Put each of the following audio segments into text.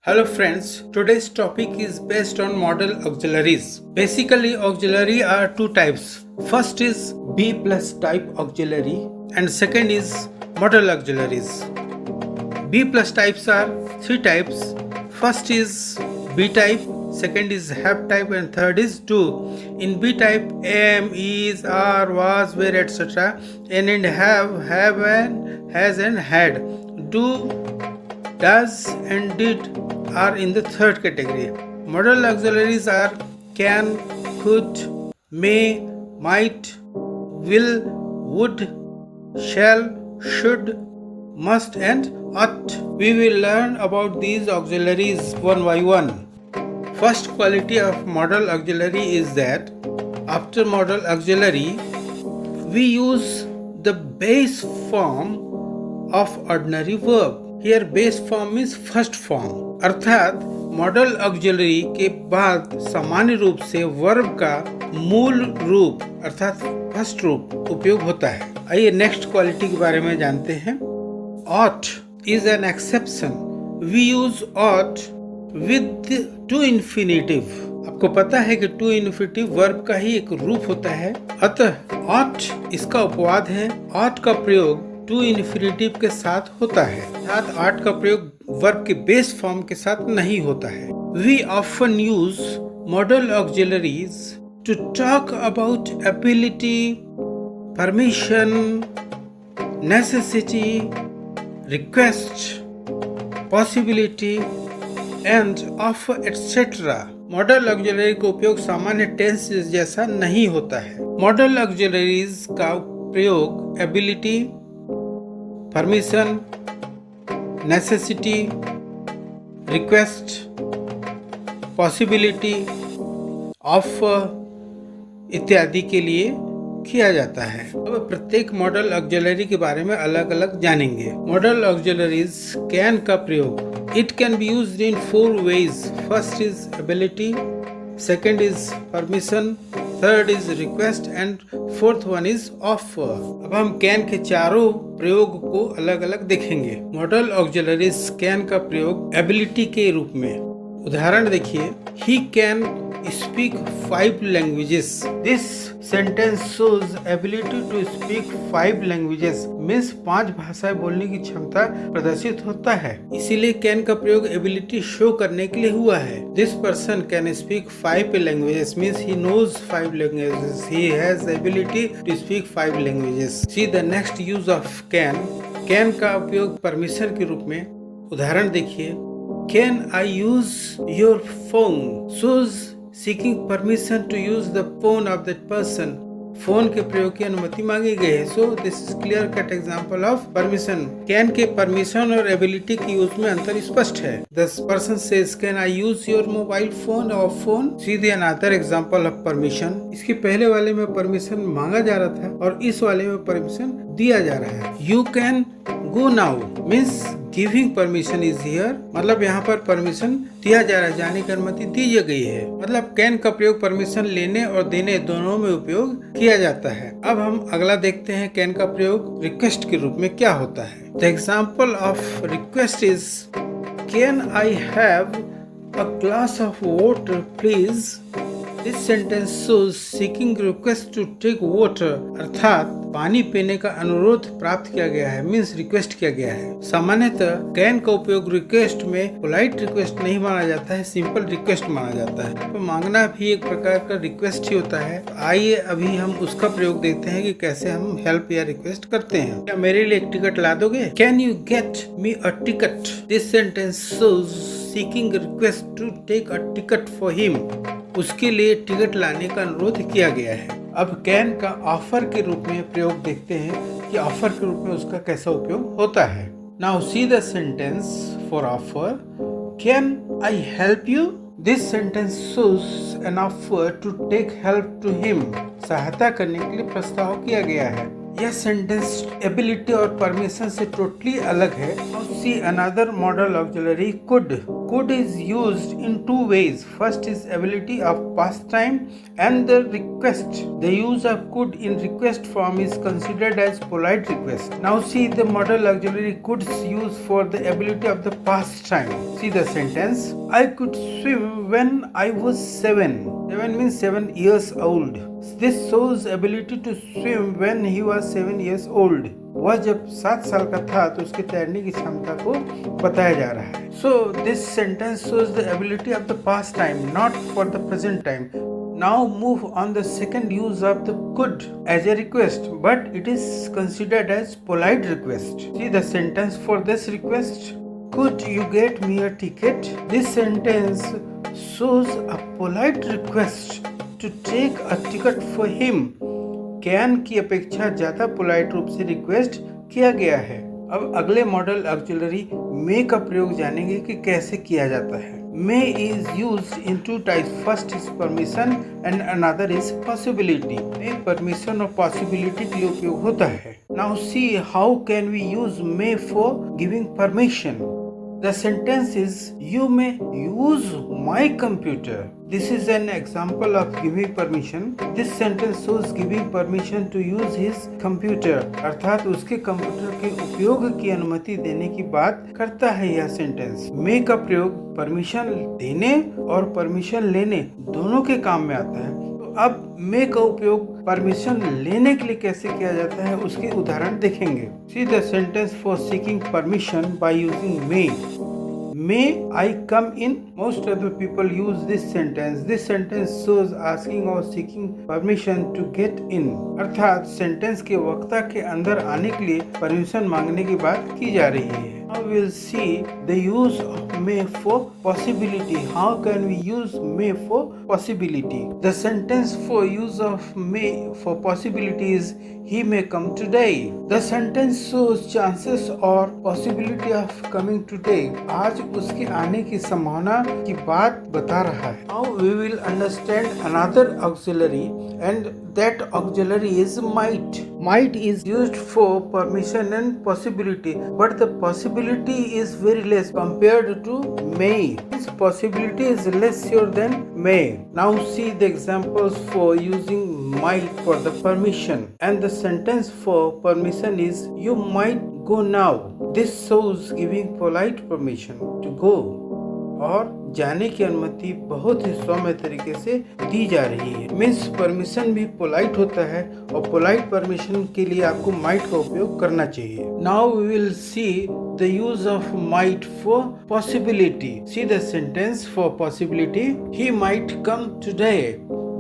Hello friends, today's topic is based on modal auxiliaries. Basically, auxiliary are two types. First is B plus type auxiliary and second is modal auxiliaries. B plus types are three types. First is B type, second is have type and third is do. In B type, am, is, are, was, were, etc. And in have and has and had. Do, does and did are in the third category. Modal auxiliaries are can, could, may, might, will, would, shall, should, must and ought. We will learn about these auxiliaries one by one. First quality of modal auxiliary is that after modal auxiliary we use the base form of ordinary verb. Here base form means first form, अर्थात model auxiliary के बाद सामान्य रूप से verb का मूल रूप अर्थात फर्स्ट रूप उपयोग होता है। आइए नेक्स्ट क्वालिटी के बारे में जानते हैं। ought is an exception. We use ought with to infinitive. आपको पता है कि टू इन्फिनिटिव वर्ब का ही एक रूप होता है, अतः ought इसका अपवाद है। ought का प्रयोग टू इन्फिनिटिव के साथ होता है, अर्थात ought का प्रयोग वर्ब के बेस फॉर्म के साथ नहीं होता है। We often use modal auxiliaries to talk about ability, permission, necessity, request, possibility and offer etc. Model auxiliary का उपयोग सामान्य टेंस जैसा नहीं होता है। मॉडल ऑक्सिलरीज का प्रयोग ability, permission, necessity, request, possibility, offer इत्यादि के लिए किया जाता है। अब प्रत्येक मॉडल ऑक्सिलरी के बारे में अलग अलग जानेंगे। मॉडल ऑक्सिलरीज कैन का प्रयोग it can be used in four veg. First is ability, second is permission, third is request and fourth one is offer. अब हम कैन के चारों प्रयोग को अलग अलग देखेंगे। मॉडल ऑक्सिलरीज कैन का प्रयोग एबिलिटी के रूप में, उदाहरण देखिए, he can speak 5 languages. This sentence shows ability to speak 5 languages. Means 5 भाषाएं बोलने की क्षमता प्रदर्शित होता है, इसीलिए कैन का प्रयोग एबिलिटी शो करने के लिए हुआ है। This person can speak 5 languages means he knows 5 languages. He has the ability to speak 5 languages. See the next use of can. Can का उपयोग परमिशन के रूप में, उदाहरण देखिए, Can I use your phone? Shows seeking permission to use the phone of that person. फोन के प्रयोग की अनुमति मांगी गई है। So this is clear cut example of permission. Can के परमिशन और एबिलिटी की यूज में अंतर स्पष्ट है। The person says can I use your mobile phone और phone. See the another example of permission. इसके पहले वाले में परमिशन मांगा जा रहा था और इस वाले में परमिशन दिया जा रहा है। You can go now means giving permission is here, मतलब यहाँ पर परमिशन दिया जा रहा है, जाने की अनुमति दी गई है। मतलब कैन का प्रयोग परमिशन लेने और देने दोनों में उपयोग किया जाता है। अब हम अगला देखते हैं कैन का प्रयोग रिक्वेस्ट के रूप में क्या होता है। The example of request is can I have a glass of water please. This sentence shows seeking request to take water, अर्थात पानी पीने का अनुरोध प्राप्त किया गया है, मीन्स रिक्वेस्ट किया गया है। सामान्यतः कैन का उपयोग रिक्वेस्ट में पोलाइट रिक्वेस्ट नहीं माना जाता है, सिंपल रिक्वेस्ट माना जाता है। तो मांगना भी एक प्रकार का रिक्वेस्ट ही होता है। आइए अभी हम उसका प्रयोग देखते हैं कि कैसे हम हेल्प या रिक्वेस्ट करते हैं। क्या मेरे लिए एक टिकट ला दोगे? Can you get me a ticket? This sentence shows seeking request to take a ticket for him, उसके लिए टिकट लाने का अनुरोध किया गया है। अब कैन का ऑफर के रूप में प्रयोग देखते हैं कि ऑफर के रूप में उसका कैसा उपयोग होता है। Now see the sentence for offer, can I help you? This sentence shows an offer to take help to him, सहायता करने के लिए प्रस्ताव किया गया है। यह सेंटेंस एबिलिटी और परमिशन से टोटली अलग है। See another modal auxiliary could. could is used in two ways. First is ability of pastime and the request. The use of could in request form is considered as polite request. Now see the modal auxiliary could's use for the ability of the pastime. See the sentence. I could swim when I was 7. 7 means 7 years old. This shows ability to swim when he was 7 years old. वह जब 7 साल का था तो उसके तैरने की क्षमता को बताया जा रहा है. So this sentence shows the ability of the past time, not for the present time. Now move on the second use of the could as a request, but it is considered as polite request. See the sentence for this request. Could you get me a ticket? This sentence shows a polite request to take a ticket for him. Can की अपेक्षा ज्यादा polite रूप से request किया गया है. अब अगले मॉडल ऑक्सिलरी मे का प्रयोग जानेंगे कि कैसे किया जाता है. May is used in two types. First is permission and another is possibility. May permission और पॉसिबिलिटी के लिए उपयोग होता है. Now see how can we use may for giving permission. The sentence is, you may use my computer. This is an example of giving permission. This sentence shows giving permission to use his computer. अर्थात उसके computer के उपयोग की अनुमति देने की बात करता है यह सेंटेंस. मे का प्रयोग परमिशन देने और परमिशन लेने दोनों के काम में आता है. तो अब मे का उपयोग परमिशन लेने के लिए कैसे किया जाता है उसके उदाहरण देखेंगे. सी the sentence for seeking permission by using may. May I come in? Most of the people use this sentence. This sentence shows asking or seeking permission to get in. अर्थात सेंटेंस के वक्ता के अंदर आने के लिए परमिशन मांगने की बात की जा रही है. Now we will see the use of may for possibility. How can we use may for possibility? The sentence for use of may for possibility is he may come today. The sentence shows chances or possibility of coming today. आज उसके आने की संभावना की बात बता रहा है. Now we will understand another auxiliary and that auxiliary is might. Might is used for permission and possibility, but the possibility is very less compared to may. This possibility is less sure than may. Now see the examples for using might for the permission, and the sentence for permission is you might go now. This shows giving polite permission to go. और जाने की अनुमति बहुत ही सौम्य तरीके से दी जा रही है. मीन्स परमिशन भी पोलाइट होता है और पोलाइट परमिशन के लिए आपको माइट का उपयोग करना चाहिए. Now we will see the use of might for possibility. See the sentence for possibility. He might come today.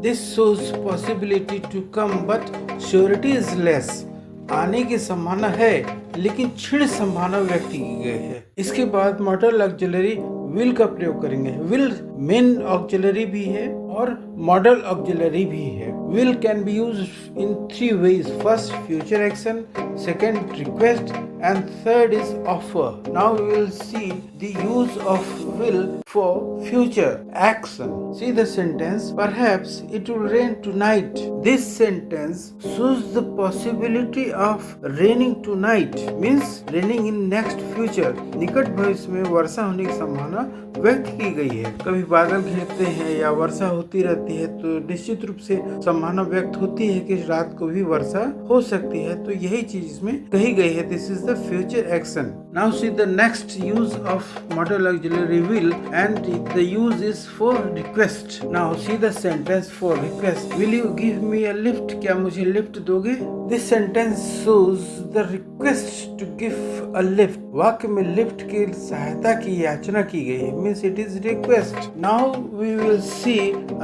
This shows possibility to come but surety is less. आने की संभावना है लेकिन क्षीण संभावना व्यक्त की गई है. इसके बाद मॉडल ऑक्सिलरी विल का प्रयोग करेंगे. विल मेन ऑक्सिलरी भी है और मॉडल ऑक्सिलरी भी है. Will can be used in 3 ways. First future action, second request and third is offer. Now we will see the use of will for future action. See the sentence, perhaps it will rain tonight. This sentence shows the possibility of raining tonight, means raining in next future. निकट भविष्य में वर्षा होने की संभावना व्यक्त की गई है. कभी बादल घिरते हैं या वर्षा होती रहती है तो निश्चित रूप से संभावना व्यक्त होती है कि रात को भी वर्षा हो सकती है. तो यही चीज इसमें कही गई है. This is the future action. Now see the next use of modal auxiliary will, and the use is for request. Now see the sentence for request. Will you give me a lift? क्या मुझे lift दोगे? This sentence shows the request to give a lift. वाक्य में lift की सहायता की याचना की गई है. Means it is request. Now we will see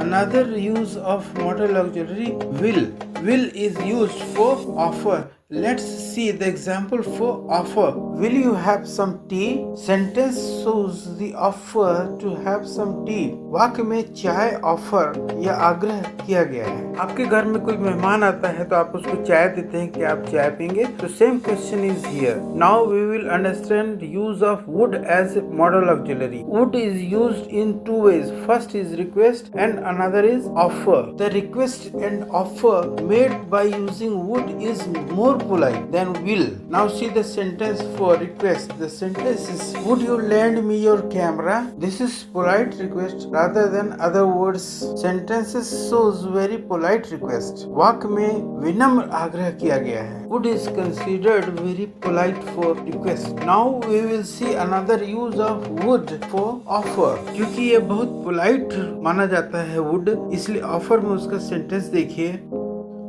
another use of modal auxiliary will. Will is used for offer. Let's see the example for offer. Will you have some tea? Sentence shows the offer to have some tea. वाक्य में चाय offer या आग्रह किया गया है. आपके घर में कोई मेहमान आता है तो आप उसको चाय देते हैं कि आप चाय पियेंगे. तो same question is here. Now we will understand use of would as modal auxiliary. Would is used in 2 ways. First is request and another is offer. The request and offer made by using would is more polite than will. Now see the sentence for request. The sentence is, would you lend me your camera? This is polite request rather than other words. Sentences shows very polite request. वाक्य में विनम्र आग्रह किया गया है. Would is considered very polite for request. Now we will see another use of would for offer. क्योंकि ये बहुत polite माना जाता है would, इसलिए offer में उसका sentence देखिए.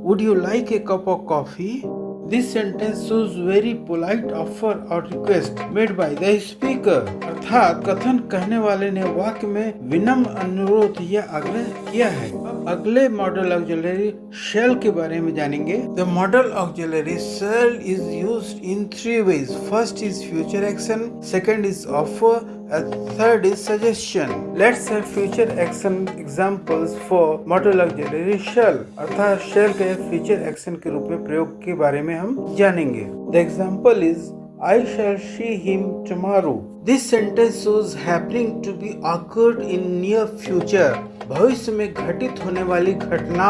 Would you like a cup of coffee? This sentence shows very polite offer or request made by the speaker. अर्थात कथन कहने वाले ने वाक्य में विनम्र अनुरोध या आग्रह किया है. अब अगले मॉडल ऑक्सिलरी shall के बारे में जानेंगे. The modal auxiliary shall is used in three ways. First is future action, second is offer, and third is suggestion. Let's have future action examples for modal auxiliary shall. अर्थात shall के future action के रूप में प्रयोग के बारे में हम जानेंगे. The example is I shall see him tomorrow. This sentence shows happening to be occurred in near future. भविष्य में घटित होने वाली घटना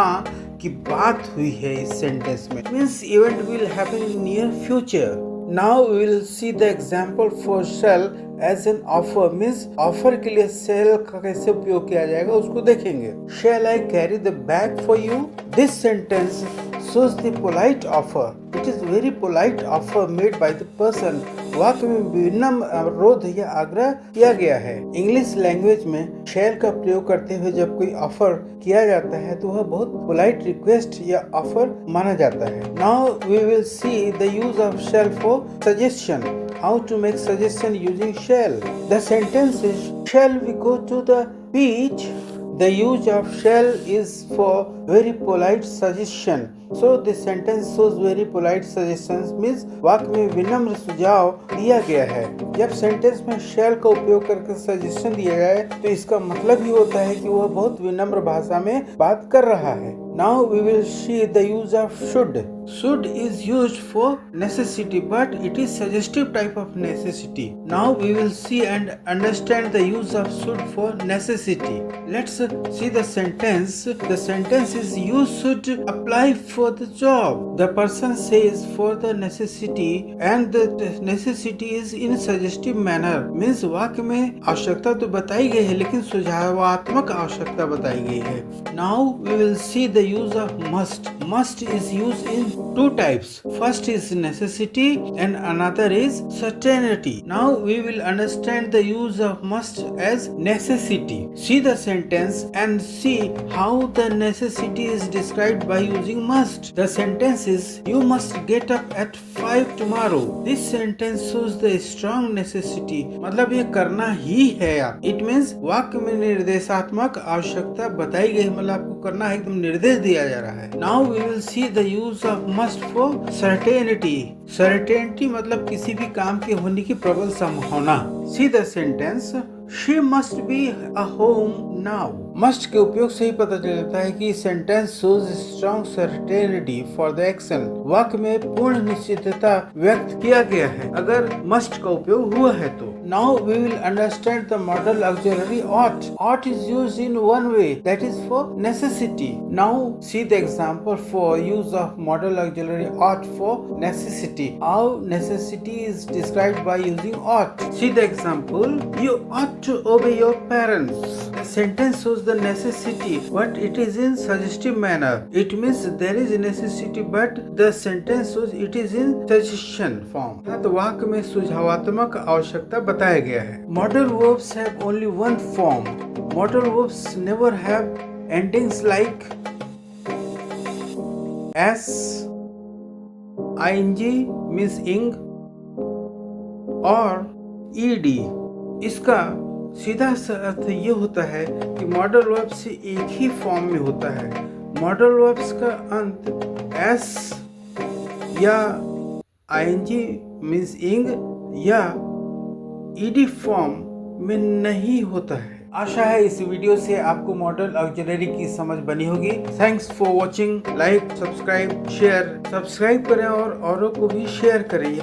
की बात हुई है इस सेंटेंस में. Means event will happen in near future. Now we will see the example for shall as an offer. Means offer के लिए shall का कैसे उपयोग किया जाएगा उसको देखेंगे. Shall I carry the bag for you? This sentence shows the polite offer. It is very polite offer made by the person. वाक्य में विनम्र अनुरोध या आग्रह किया गया है. इंग्लिश लैंग्वेज में shall का प्रयोग करते हुए जब कोई ऑफर किया जाता है तो वह बहुत पोलाइट रिक्वेस्ट या ऑफर माना जाता है. Now we will see the use of shall for suggestion. How to make suggestion using shall. The sentence is, shall we go to the beach? The use of shall is for very polite suggestion. So the sentence shows very polite suggestions means वाक्य में विनम्र सुझाव दिया गया है. जब sentence में shall का उपयोग करके सजेशन दिया जाए तो इसका मतलब ही होता है कि वह बहुत विनम्र भाषा में बात कर रहा है. Now we will see the use of should. Should is used for necessity, but it is suggestive type of necessity. Now we will see and understand the use of should for necessity. Let's see the sentence. The sentence is, you should apply for the job. The person says for the necessity and the necessity is in suggestive manner. Means वाक्य में आवश्यकता तो बताई गई है लेकिन सुझावात्मक आवश्यकता बताई गई है. Now we will see the use of must. Must is used in two types. First is necessity and another is certainty. Now we will understand the use of must as necessity. See the sentence and see how the necessity is described by using must. The sentence is, you must get up at 5 tomorrow. This sentence shows the strong necessity. मतलब ये करना ही है आप. It means वाक्य में निर्देशात्मक आवश्यकता बताई गई, मतलब आपको करना है, एकदम निर्देश दिया जा रहा है. Now we will see the use of must for certainty. Certainty मतलब किसी भी काम के होने की प्रबल संभावना. See the sentence. She must be a home now. Must के उपयोग से ही पता चलता है कि sentence shows strong certainty for the action. वाक्य में पूर्ण निश्चितता व्यक्त किया गया है अगर must का उपयोग हुआ है तो. Now we will understand the modal auxiliary ought. Ought is used in one way, that is for necessity. Now see the example for use of modal auxiliary ought for necessity. How necessity is described by using ought. See the example. You ought to obey your parents. The sentence shows the necessity, but it is in suggestive manner. It means there is a necessity, but the sentence shows it is in suggestion form. तो वाक्य में सुझावात्मक आवश्यकता बताया गया है. Modal verbs have only one form. Modal verbs never have endings like s, ing means ing और ed. इसका सीधा सा अर्थ ये होता है कि मॉडल वर्ब्स एक ही फॉर्म में होता है. मॉडल वर्ब्स का अंत एस या आईएनजी मीन्स इंग या ईडी फॉर्म में नहीं होता है. आशा है इस वीडियो से आपको मॉडल ऑक्सिलरी की समझ बनी होगी. Thanks for watching. Like, subscribe, share. Subscribe करें और औरों को भी शेयर करें.